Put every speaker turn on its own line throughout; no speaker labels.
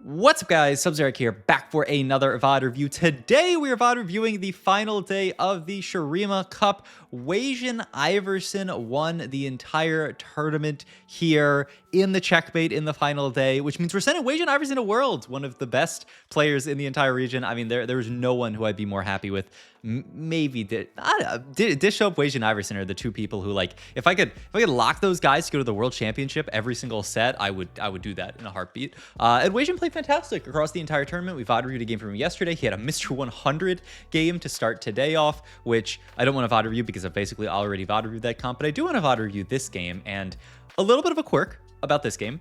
What's up, guys? Subzeric here, back for another VOD review. Today, we are VOD reviewing the final day of the Shurima Cup. Wasianiverson won the entire tournament here in the checkmate in the final day, which means we're sending Wasianiverson to Worlds, one of the best players in the entire region. I mean, there was no one who I'd be more happy with. Maybe Dishope, Wasianiverson are the two people who, like, if I could lock those guys to go to the World Championship every single set, I would do that in a heartbeat. And Wasian played fantastic across the entire tournament. We VOD reviewed a game from him yesterday. He had a Mr. 100 game to start today off, which I don't want to VOD review because I've basically already VOD reviewed that comp, but I do want to VOD review this game. And a little bit of a quirk about this game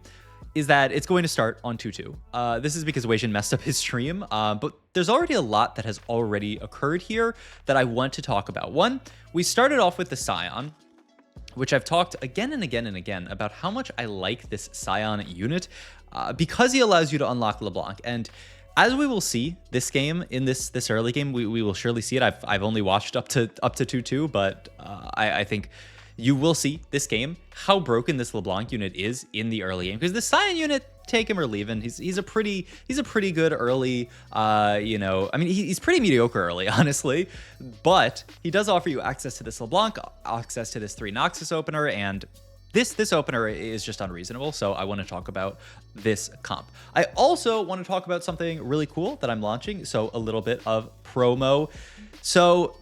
is that it's going to start on 2-2. This is because Wasian messed up his stream, but there's already a lot that has already occurred here that I want to talk about. One, we started off with the Scion, which I've talked again and again and again about how much I like this Scion unit because he allows you to unlock LeBlanc. And as we will see this game, in this early game, we will surely see it. I've only watched up to 2-2, but I think you will see this game how broken this LeBlanc unit is in the early game, because the Scion unit, take him or leave him, he's a pretty good early, you know, I mean, he's pretty mediocre early, honestly, but he does offer you access to this LeBlanc, access to this 3 Noxus opener, and this opener is just unreasonable. So I want to talk about this comp. I also want to talk about something really cool that I'm launching, so a little bit of promo. So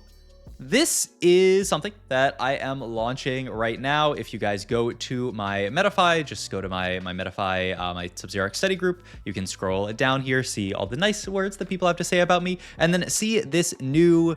this is something that I am launching right now. If you guys go to my Metafy, just go to my Metafy, my Subzeric study group. You can scroll down here, see all the nice words that people have to say about me, and then see this new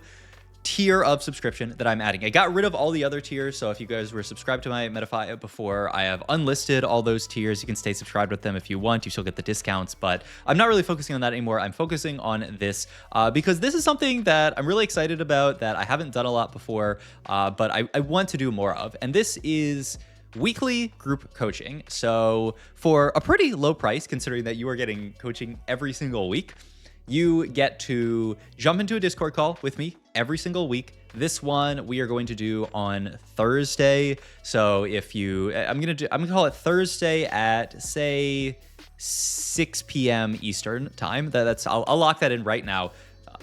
tier of subscription that I'm adding. I got rid of all the other tiers, so if you guys were subscribed to my Metafy before, I have unlisted all those tiers. You can stay subscribed with them if you want. You still get the discounts, but I'm not really focusing on that anymore. I'm focusing on this because this is something that I'm really excited about, that I haven't done a lot before, but I want to do more of. And this is weekly group coaching. So for a pretty low price, considering that you are getting coaching every single week, you get to jump into a Discord call with me every single week. This one we are going to do on Thursday. So if you, I'm gonna call it Thursday at, say, 6 p.m. Eastern time. I'll lock that in right now.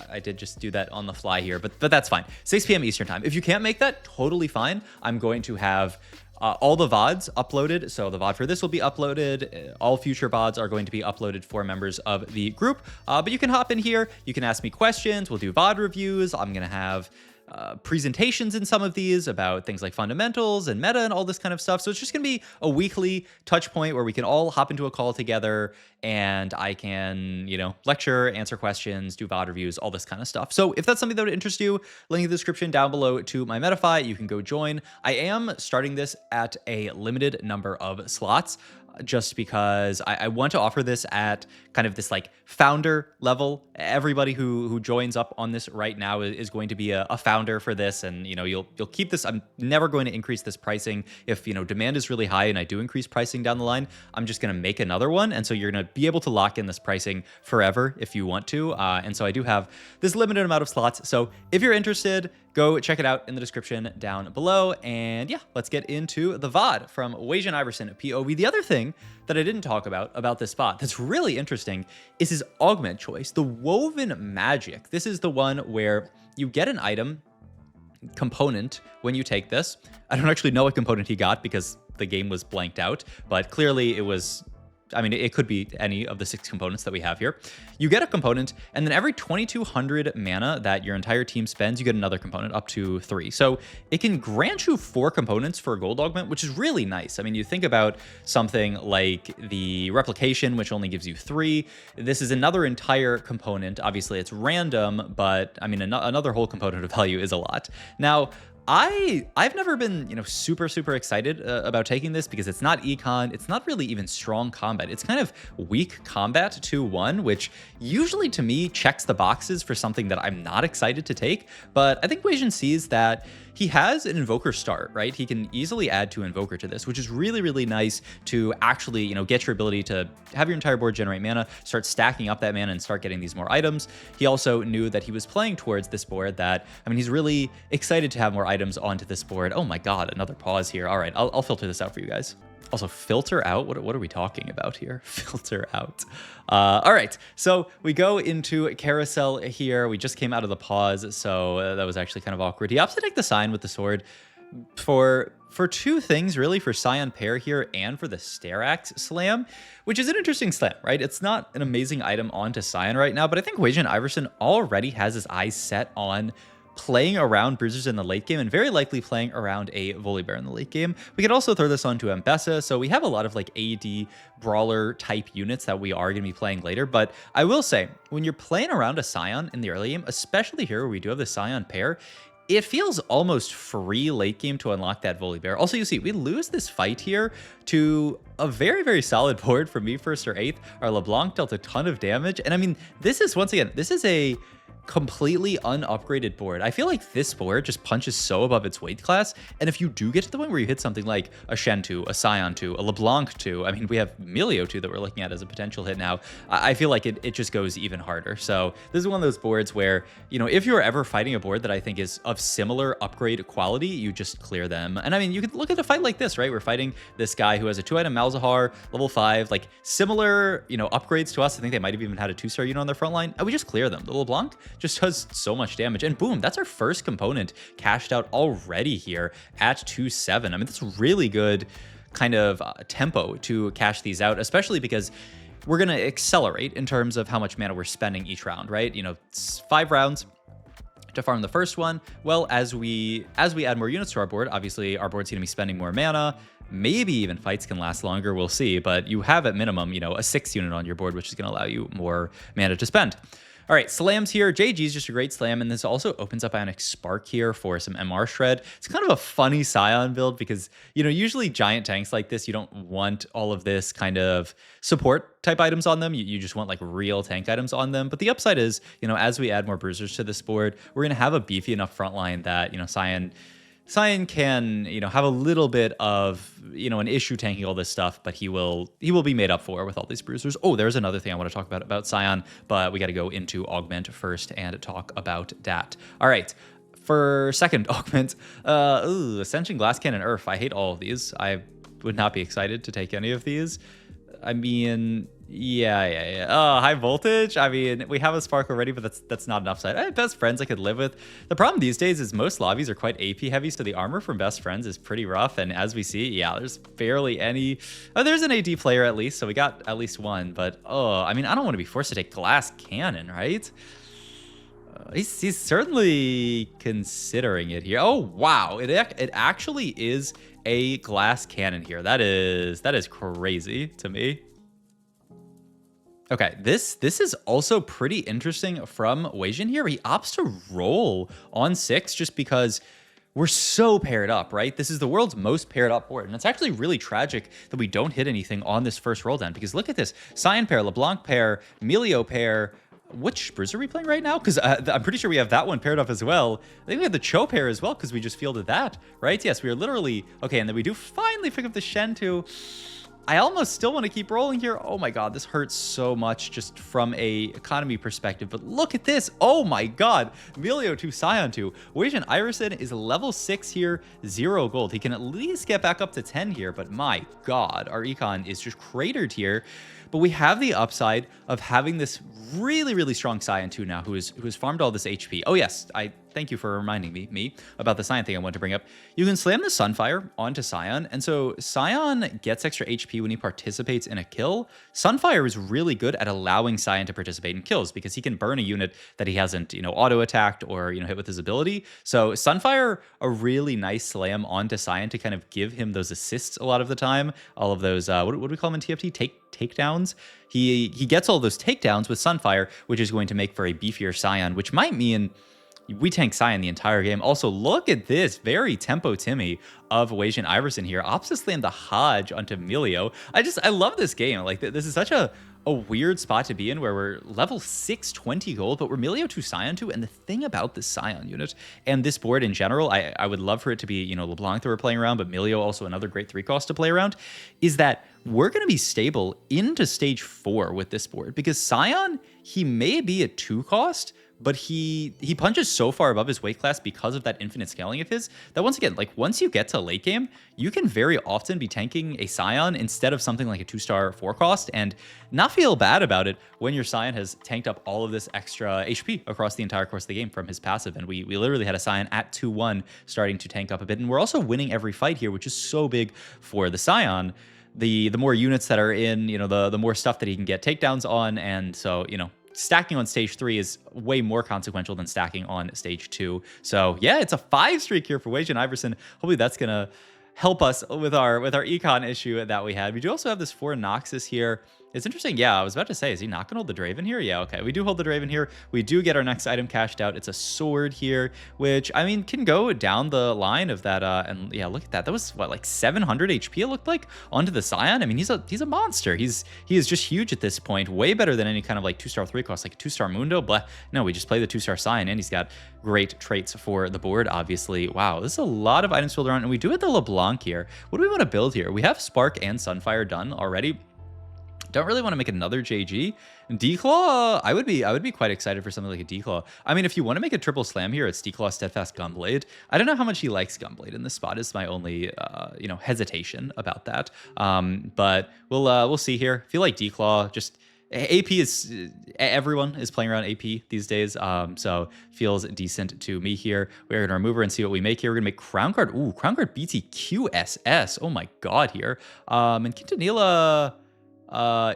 I did just do that on the fly here, but that's fine. 6 p.m. Eastern time. If you can't make that, totally fine. I'm going to have all the VODs uploaded. So the VOD for this will be uploaded. All future VODs are going to be uploaded for members of the group. But you can hop in here. You can ask me questions. We'll do VOD reviews. I'm going to have presentations in some of these about things like fundamentals and meta and all this kind of stuff. So it's just going to be a weekly touch point where we can all hop into a call together and I can, you know, lecture, answer questions, do VOD reviews, all this kind of stuff. So if that's something that would interest you, link in the description down below to my Metafy. You can go join. I am starting this at a limited number of slots, just because I want to offer this at kind of this like founder level. Everybody who joins up on this right now is going to be a founder for this, and you know, you'll keep this. I'm never going to increase this pricing. If you know demand is really high and I do increase pricing down the line, I'm just going to make another one, and so you're going to be able to lock in this pricing forever if you want to. And so I do have this limited amount of slots. So if you're interested, go check it out in the description down below. And yeah, let's get into the VOD from Wasianiverson POV. The other thing that I didn't talk about this VOD that's really interesting is his augment choice, the Woven Magic. This is the one where you get an item component when you take this. I don't actually know what component he got because the game was blanked out, but clearly it was, I mean, it could be any of the 6 components that we have here. You get a component, and then every 2200 mana that your entire team spends, you get another component, up to 3. So it can grant you 4 components for a gold augment, which is really nice. I mean, you think about something like the replication, which only gives you 3. This is another entire component. Obviously, it's random, but I mean, another whole component of value is a lot. Now, I've never been, you know, super excited about taking this because it's not econ. It's not really even strong combat. It's kind of weak combat 2-1, which usually to me checks the boxes for something that I'm not excited to take. But I think Wasian sees that he has an Invoker start, right? He can easily add to Invoker to this, which is really nice to actually, you know, get your ability to have your entire board generate mana, start stacking up that mana and start getting these more items. He also knew that he was playing towards this board that, I mean, he's really excited to have more items onto this board. Oh my God, another pause here. All right, I'll filter this out for you guys. Also, filter out? What are we talking about here? Filter out. All right, so we go into carousel here. We just came out of the pause, so that was actually kind of awkward. He opts to take the sign with the sword for two things, really, for Scion Pair here and for the Sterax Slam, which is an interesting slam, right? It's not an amazing item onto Scion right now, but I think Wasianiverson already has his eyes set on playing around bruisers in the late game and very likely playing around a Volibear in the late game. We could also throw this onto Mbessa, so we have a lot of like AD brawler type units that we are going to be playing later. But I will say, when you're playing around a Scion in the early game, especially here where we do have the Scion Pair, it feels almost free late game to unlock that Volibear. Also, you see, we lose this fight here to a very, very solid board from me first or eighth. Our LeBlanc dealt a ton of damage. And I mean, this is, once again, this is a completely unupgraded board. I feel like this board just punches so above its weight class, and if you do get to the point where you hit something like a Shen 2, a Scion 2, a LeBlanc 2, I mean, we have Milio 2 that we're looking at as a potential hit now, I feel like it just goes even harder. So this is one of those boards where, you know, if you're ever fighting a board that I think is of similar upgrade quality, you just clear them. And I mean, you could look at a fight like this, right? We're fighting this guy who has a 2-item Malzahar, level 5, like similar, you know, upgrades to us. I think they might have even had a 2-star unit on their front line, and we just clear them. The LeBlanc just does so much damage, and boom, that's our first component cashed out already here at 2-7. I mean, that's really good kind of tempo to cash these out, especially because we're going to accelerate in terms of how much mana we're spending each round, right? You know, it's 5 rounds to farm the first one. Well, as we add more units to our board, obviously our board's going to be spending more mana. Maybe even fights can last longer, we'll see, but you have at minimum, you know, a 6 unit on your board, which is going to allow you more mana to spend. All right, slams here. JG is just a great slam, and this also opens up Ionic Spark here for some MR Shred. It's kind of a funny Scion build because, you know, usually giant tanks like this, you don't want all of this kind of support type items on them. You just want like real tank items on them. But the upside is, you know, as we add more bruisers to this board, we're going to have a beefy enough front line that, you know, Scion can, you know, have a little bit of, you know, an issue tanking all this stuff, but he will be made up for with all these bruisers. Oh, there's another thing I want to talk about Scion, but we got to go into augment first and talk about that. All right. For second augment, Ascension, Glass Cannon, Earth. I hate all of these. I would not be excited to take any of these. I mean, yeah. High voltage. I mean, we have a spark already, but that's not enough side. I have best friends I could live with. The problem these days is most lobbies are quite AP heavy, so the armor from best friends is pretty rough. And as we see, yeah, there's barely any. Oh, there's an AD player at least, so we got at least one. But I mean, I don't want to be forced to take Glass Cannon, right? He's certainly considering it here. Oh wow, it actually is a Glass Cannon here. That is crazy to me. Okay, this is also pretty interesting from Wasian here. He opts to roll on 6 just because we're so paired up, right? This is the world's most paired up board, and it's actually really tragic that we don't hit anything on this first roll down, because look at this. Scion pair, LeBlanc pair, Milio pair. Which bruiser are we playing right now? Because I'm pretty sure we have that one paired up as well. I think we have the Cho pair as well because we just fielded that, right? Yes, we are literally... Okay, and then we do finally pick up the Shen 2. I almost still want to keep rolling here. Oh my god, this hurts so much just from a economy perspective. But look at this. Oh my god. Milio 2, Scion 2. Wasianiverson is level 6 here, 0 gold. He can at least get back up to 10 here, but my god, our econ is just cratered here. But we have the upside of having this really, really strong Scion 2 now who has farmed all this HP. Oh yes, I thank you for reminding me about the Scion thing I wanted to bring up. You can slam the Sunfire onto Scion, and so Scion gets extra HP when he participates in a kill. Sunfire is really good at allowing Scion to participate in kills because he can burn a unit that he hasn't, you know, auto-attacked or, you know, hit with his ability. So Sunfire, a really nice slam onto Scion to kind of give him those assists a lot of the time. All of those, what do we call them in TFT? Takedowns. He gets all those takedowns with Sunfire, which is going to make for a beefier Scion, which might mean we tank Scion the entire game. Also, look at this very tempo Timmy of Wasianiverson here. Opts to slam the Hodge onto Milio. I love this game. Like, this is such a weird spot to be in where we're level 6, 20 gold, but we're Milio 2, Scion 2. And the thing about this Scion unit and this board in general, I would love for it to be, you know, LeBlanc that we're playing around, but Milio also another great 3-cost to play around, is that we're going to be stable into stage 4 with this board because Scion, he may be a 2-cost, but he punches so far above his weight class because of that infinite scaling of his that once again, like once you get to late game, you can very often be tanking a Scion instead of something like a 2-star 4-cost and not feel bad about it when your Scion has tanked up all of this extra HP across the entire course of the game from his passive. And we literally had a Scion at 2-1 starting to tank up a bit. And we're also winning every fight here, which is so big for the Scion. The more units that are in, you know, the more stuff that he can get takedowns on. And so, you know, stacking on stage 3 is way more consequential than stacking on stage 2. So yeah, it's a 5 streak here for Wasianiverson. Hopefully that's gonna help us with our econ issue that we had. We do also have this 4 Noxus here. It's interesting. Yeah, I was about to say, is he not going to hold the Draven here? Yeah, okay. We do hold the Draven here. We do get our next item cashed out. It's a sword here, which, I mean, can go down the line of that. And yeah, look at that. That was, what, like 700 HP it looked like onto the Scion? I mean, he's a monster. He is just huge at this point. Way better than any kind of like 2-star 3-cost, like a 2-star Mundo. But no, we just play the 2-star Scion, and he's got great traits for the board, obviously. Wow, this is a lot of items filled around. And we do have the LeBlanc here. What do we want to build here? We have Spark and Sunfire done already. Don't really want to make another JG. Declaw, I would be quite excited for something like a Declaw. I mean, if you want to make a triple slam here, it's Declaw, Steadfast, Gunblade. I don't know how much he likes Gunblade in this spot is my only, you know, hesitation about that. But we'll see here. I feel like Declaw just... AP is... everyone is playing around AP these days, so feels decent to me here. We're going to remove her and see what we make here. We're going to make Crown Guard. Ooh, Crown Guard BTQSS. Oh my god here. And Quintanilla...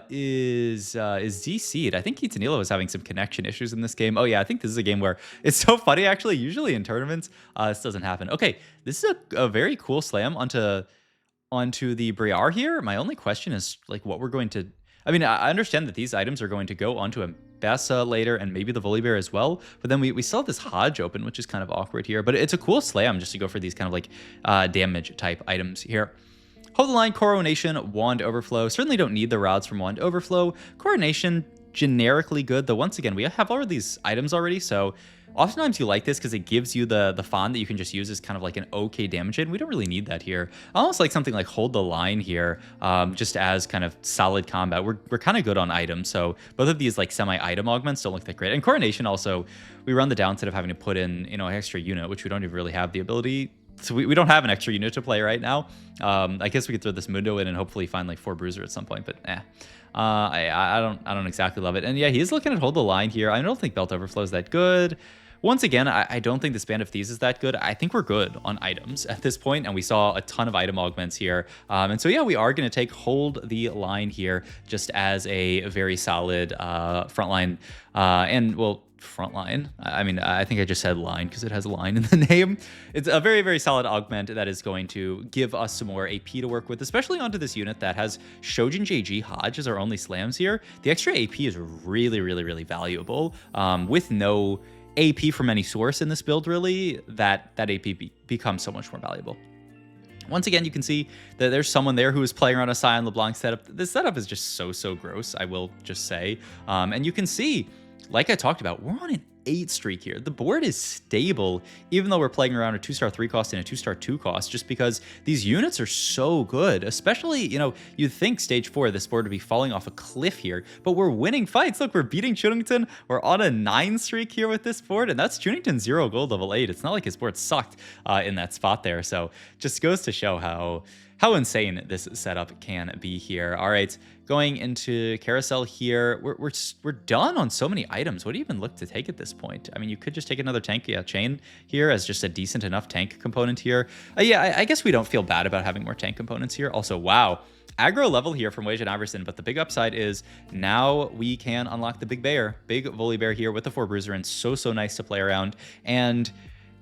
is DC'd. I think Quintanilla was having some connection issues in this game. Oh yeah, I think this is a game where it's so funny actually. Usually in tournaments, this doesn't happen. Okay, this is a very cool slam onto the Briar here. My only question is like what we're going to... I mean, I understand that these items are going to go onto Mbessa later and maybe the Volibear as well, but then we still have this Hodge open, which is kind of awkward here, but it's a cool slam just to go for these kind of like damage type items here. Hold the line, Coronation, Wand Overflow. Certainly don't need the rods from Wand Overflow. Coronation, generically good, though once again, we have all of these items already, so oftentimes you like this because it gives you the Fawn that you can just use as kind of like an okay damage in. We don't really need that here. I almost like something like Hold the Line here, just as kind of solid combat. We're kind of good on items, so both of these like semi-item augments don't look that great. And Coronation also, we run the downside of having to put in, you know, an extra unit, which we don't even really have the ability. So we don't have an extra unit to play right now. I guess we could throw this Mundo in and hopefully find like 4 Bruiser at some point, but I don't exactly love it. And yeah, he's looking at Hold the Line here. I don't think Belt Overflow is that good. Once again, I don't think this Band of Thieves is that good. I think we're good on items at this point, and we saw a ton of item augments here. And so yeah, we are going to take Hold the Line here just as a very solid frontline and well, frontline. I mean, I think I just said line because it has a line in the name. It's a very, very solid augment that is going to give us some more AP to work with, especially onto this unit that has Shojin JG Hodge as our only slams here. The extra AP is really, really, really valuable. With no AP from any source in this build, really, that AP becomes so much more valuable. Once again, you can see that there's someone there who is playing around a Scion LeBlanc setup. This setup is just so gross, I will just say. And you can see, like I talked about, we're on an 8 streak here. The board is stable, even though we're playing around a 2-star 3-cost and a 2-star 2-cost, just because these units are so good. Especially, you know, you'd think stage 4, this board would be falling off a cliff here, but we're winning fights. Look, we're beating Chunington. We're on a 9 streak here with this board, and that's Chunington 0 gold level 8. It's not like his board sucked in that spot there. So just goes to show how insane this setup can be here. All right, going into Carousel here, we're done on so many items. What do you even look to take at this point? I mean, you could just take another tank, yeah, Chain here as just a decent enough tank component here. Yeah, I guess we don't feel bad about having more tank components here. Also, wow, aggro level here from Wasianiverson, but the big upside is now we can unlock the big Volibear here with the 4 Bruiser, and so nice to play around. And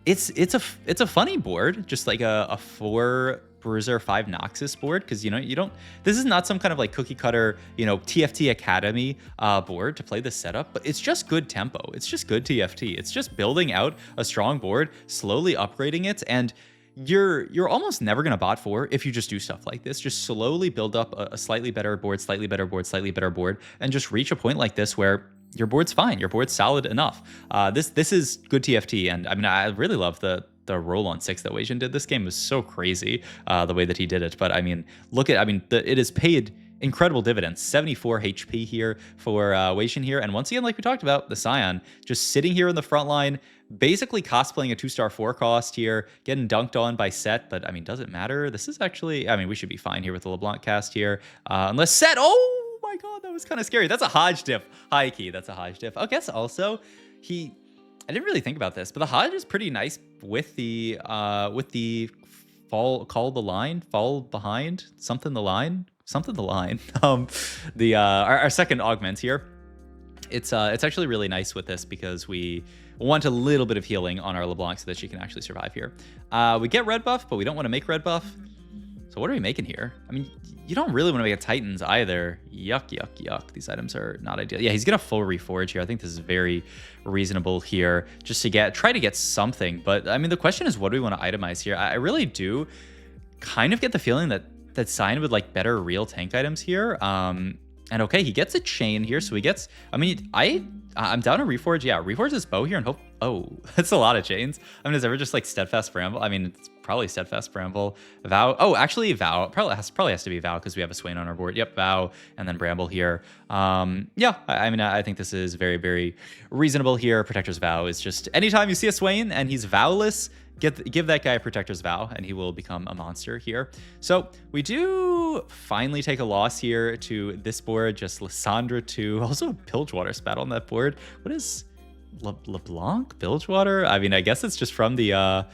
it's a funny board, just like a 4 Bruiser 5 Noxus board, because, you know, this is not some kind of like cookie cutter, you know, TFT Academy board to play this setup, but it's just good tempo. It's just good TFT. It's just building out a strong board, slowly upgrading it, and you're almost never going to bot 4 if you just do stuff like this. Just slowly build up a slightly better board, slightly better board, slightly better board, and just reach a point like this where your board's fine. Your board's solid enough. This is good TFT, and I mean, I really love the roll on 6 that Wasian did. This game was so crazy the way that he did it. But I mean, it is paid incredible dividends. 74 HP here for Wasian here. And once again, like we talked about, the Scion just sitting here in the front line, basically cosplaying a 2-star 4 cost here, getting dunked on by Set. But I mean, does it matter? This is actually, I mean, we should be fine here with the LeBlanc cast here. Unless Set, oh my God, that was kind of scary. That's a Hodge diff. High key, that's a Hodge diff. I guess also I didn't really think about this, but the Hodge is pretty nice with the call the line, fall behind, something the line. Our second augment here. It's actually really nice with this because we want a little bit of healing on our LeBlanc so that she can actually survive here. We get red buff, but we don't want to make red buff. So what are we making here? I mean, you don't really want to make a Titans either. Yuck, yuck, yuck. These items are not ideal. Yeah, he's gonna full reforge here. I think this is very reasonable here, just to try to get something. But I mean, the question is, what do we want to itemize here? I really do kind of get the feeling that Sign would like better real tank items here. And okay, he gets a chain here, so he gets, I mean, I'm down to Reforge. Yeah, Reforge this bow here and hope, oh, that's a lot of chains. I mean, is ever just like Steadfast Bramble? I mean, it's probably Steadfast Bramble. Vow, oh, actually Vow, probably has to be Vow because we have a Swain on our board. Yep, Vow, and then Bramble here. Yeah, I mean, I think this is very, very reasonable here. Protector's Vow is just, anytime you see a Swain and he's Vowless, give that guy a Protector's Vow, and he will become a monster here. So we do finally take a loss here to this board. Just Lysandra 2. Also Bilgewater spat on that board. What is LeBlanc? Bilgewater? I mean, I guess it's just from the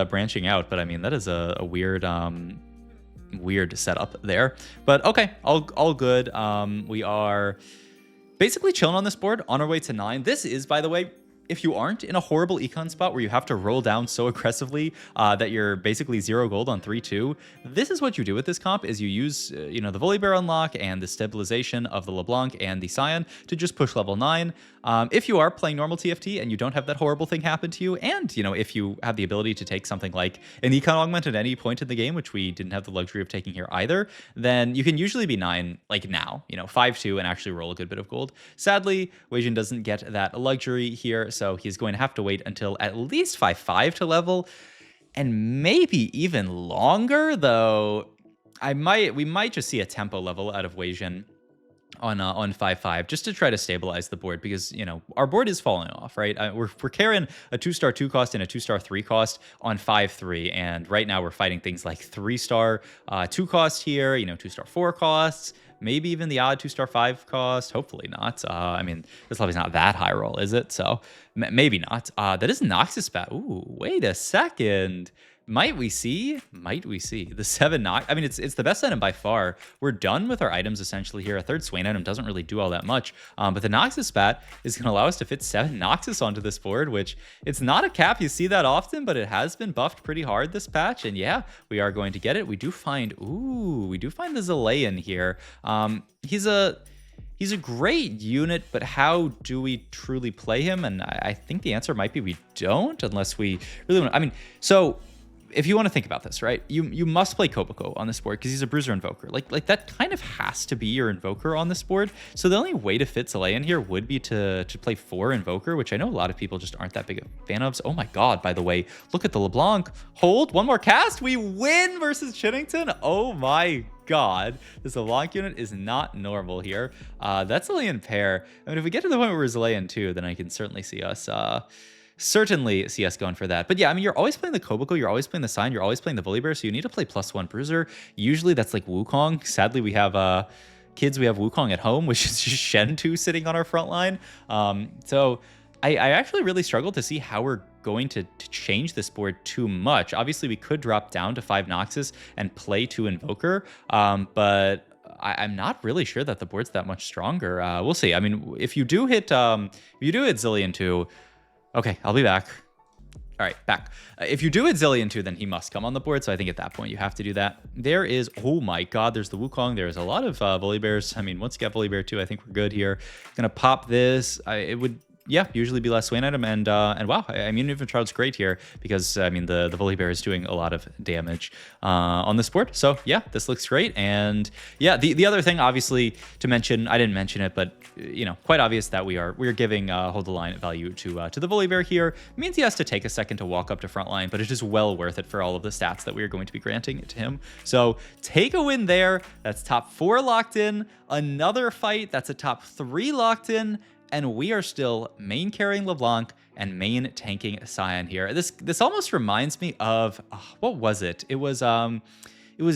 branching out, but I mean, that is a weird weird setup there. But okay, all good. We are basically chilling on this board on our way to 9. This is, by the way, if you aren't in a horrible econ spot where you have to roll down so aggressively that you're basically 0 gold on 3-2, this is what you do with this comp, is you use the Volibear unlock and the stabilization of the LeBlanc and the Scion to just push level 9. If you are playing normal TFT and you don't have that horrible thing happen to you, and if you have the ability to take something like an econ augment at any point in the game, which we didn't have the luxury of taking here either, then you can usually be 9 like now, 5-2 and actually roll a good bit of gold. Sadly, Wasian doesn't get that luxury here, so he's going to have to wait until at least 5-5 to level, and maybe even longer, though we might just see a tempo level out of Wasian on 5-5 just to try to stabilize the board, because our board is falling off, right? We're carrying a 2-star 2 cost and a 2-star 3 cost on 5-3, and right now we're fighting things like 3-star 2 cost here, 2-star 4 costs, maybe even the odd 2-star 5 cost. Hopefully not. I mean, this level's not that high roll, is it? So maybe not. That is Noxus Bat. Ooh, wait a second. Might we see the 7 Nox? I mean, it's the best item by far. We're done with our items essentially here. A third Swain item doesn't really do all that much, but the Noxus Spat is going to allow us to fit 7 Noxus onto this board, which it's not a cap you see that often, but it has been buffed pretty hard this patch, and yeah, we are going to get it. We do find the Zilean here. He's a great unit, but how do we truly play him? And I think the answer might be we don't, unless we really want to. I mean, so if you want to think about this, right, you must play Koboko on this board because he's a Bruiser Invoker. Like that kind of has to be your Invoker on this board. So the only way to fit Zilean here would be to play 4 Invoker, which I know a lot of people just aren't that big a fan of. So, oh my God, by the way, look at the LeBlanc. Hold, one more cast, we win versus Chinnington. Oh my God, this LeBlanc unit is not normal here. That's Zilean pair. I mean, if we get to the point where we're Zilean 2, then I can certainly see us going for that. But yeah, I mean, you're always playing the Koboko, you're always playing the Sign, you're always playing the Volibear, so you need to play +1 Bruiser. Usually that's like Wukong. Sadly, we have we have Wukong at home, which is just Shen 2 sitting on our front line. So I actually really struggle to see how we're going to change this board too much. Obviously, we could drop down to 5 Noxus and play 2 Invoker, but I'm not really sure that the board's that much stronger. We'll see. I mean, if you do hit Zilean 2, okay, I'll be back. All right, back. If you do hit Zilean 2, then he must come on the board. So I think at that point you have to do that. There is, oh my God, there's the Wukong. There's a lot of Volibears. I mean, once you get Volibear 2, I think we're good here. Gonna pop this. yeah, usually be less Swain item, and wow, I mean, even Charles great here because I mean the Volibear is doing a lot of damage on this board. So yeah, this looks great. And yeah, the other thing obviously to mention, I didn't mention it, but you know, quite obvious that we're giving hold the line value to the Volibear here. It means he has to take a second to walk up to front line, but it is well worth it for all of the stats that we are going to be granting to him. So take a win there. That's top 4 locked in. Another fight that's a top 3 locked in. And we are still main carrying LeBlanc and main tanking Scion here. This almost reminds me of what was it? It was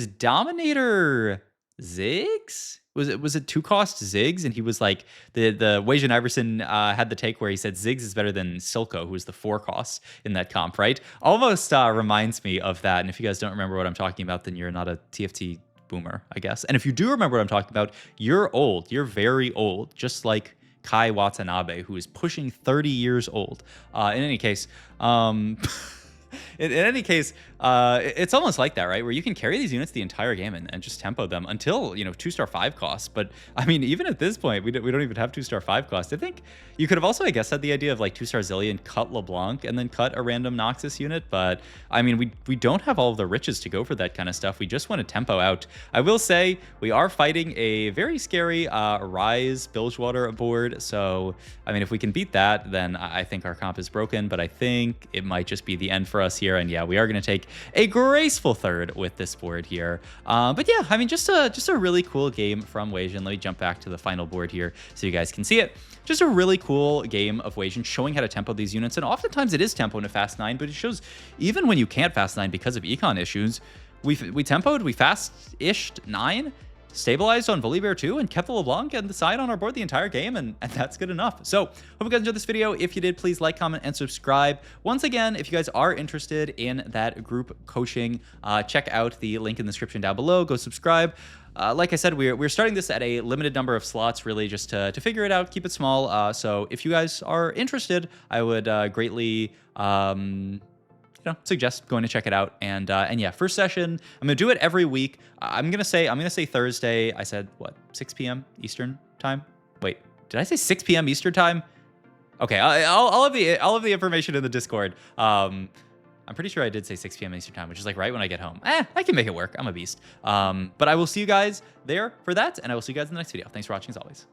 Dominator Ziggs? Was it 2-cost Ziggs? And he was like the Wasianiverson had the take where he said Ziggs is better than Silco, who was the 4-cost in that comp, right? Almost reminds me of that. And if you guys don't remember what I'm talking about, then you're not a TFT boomer, I guess. And if you do remember what I'm talking about, you're old. You're very old, just like Kai Watanabe, who is pushing 30 years old. In any case, it's almost like that, right? Where you can carry these units the entire game and just tempo them until, you know, 2-star 5 costs. But I mean, even at this point, we don't even have 2-star 5 costs. I think you could have also, I guess, had the idea of like 2-star Zillion, cut LeBlanc, and then cut a random Noxus unit. But I mean, we don't have all of the riches to go for that kind of stuff. We just want to tempo out. I will say we are fighting a very scary Rise Bilgewater board. So, I mean, if we can beat that, then I think our comp is broken. But I think it might just be the end for us here. And yeah, we are going to take a graceful third with this board here. But yeah, I mean, just a really cool game from Wasian. Let me jump back to the final board here so you guys can see it. Just a really cool game of Wasian showing how to tempo these units. And oftentimes it is tempo in a fast 9, but it shows even when you can't fast 9 because of econ issues, we tempoed, we fast-ished 9, stabilized on Volibear 2, and kept the LeBlanc and the side on our board the entire game, and that's good enough. So, hope you guys enjoyed this video. If you did, please like, comment, and subscribe. Once again, if you guys are interested in that group coaching, check out the link in the description down below. Go subscribe. Like I said, we're starting this at a limited number of slots, really, just to figure it out, keep it small. So if you guys are interested, I would greatly suggest going to check it out. And yeah, first session, I'm gonna do it every week. I'm gonna say Thursday. I said what, 6 p.m. Eastern time? Wait, did I say 6 p.m. Eastern time? Okay, I'll have the information in the Discord. I'm pretty sure I did say 6 p.m. Eastern time, which is like right when I get home. I can make it work. I'm a beast. But I will see you guys there for that, and I will see you guys in the next video. Thanks for watching as always.